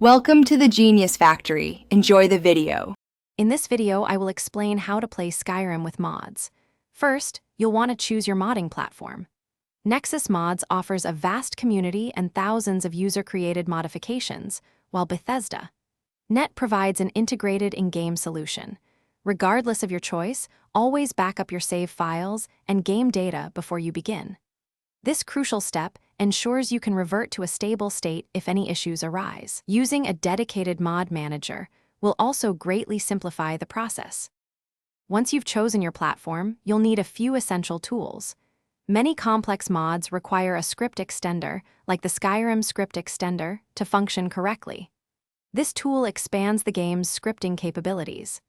Welcome to the Genius Factory. Enjoy the video. In this video, I will explain how to play Skyrim with mods. First, you'll want to choose your modding platform. Nexus Mods offers a vast community and thousands of user-created modifications, while Bethesda Net provides an integrated in-game solution. Regardless of your choice, always back up your save files and game data before you begin. This crucial step ensures you can revert to a stable state if any issues arise. Using a dedicated mod manager will also greatly simplify the process. Once you've chosen your platform, you'll need a few essential tools. Many complex mods require a script extender, like the Skyrim script extender, to function correctly. This tool expands the game's scripting capabilities.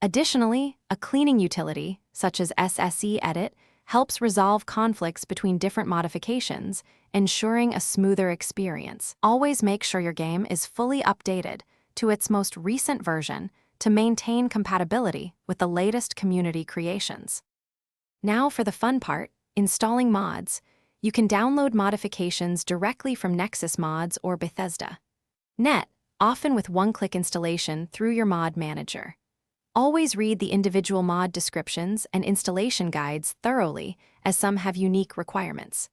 Additionally, a cleaning utility, such as SSE Edit, helps resolve conflicts between different modifications, ensuring a smoother experience. Always make sure your game is fully updated to its most recent version to maintain compatibility with the latest community creations. Now for the fun part, installing mods. You can download modifications directly from Nexus Mods or Bethesda Net, often with one-click installation through your mod manager. Always read the individual mod descriptions and installation guides thoroughly, as some have unique requirements.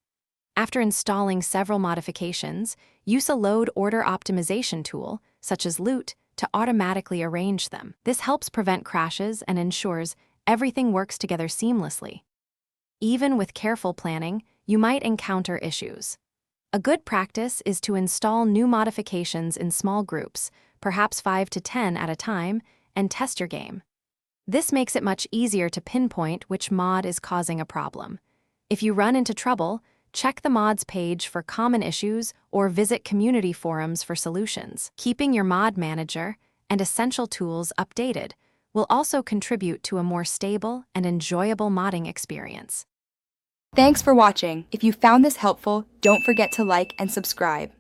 After installing several modifications, use a load order optimization tool, such as Loot, to automatically arrange them. This helps prevent crashes and ensures everything works together seamlessly. Even with careful planning, you might encounter issues. A good practice is to install new modifications in small groups, perhaps 5 to 10 at a time, and test your game. This makes it much easier to pinpoint which mod is causing a problem. If you run into trouble, check the mods page for common issues or visit community forums for solutions. Keeping your mod manager and essential tools updated will also contribute to a more stable and enjoyable modding experience. Thanks for watching. If you found this helpful, don't forget to like and subscribe.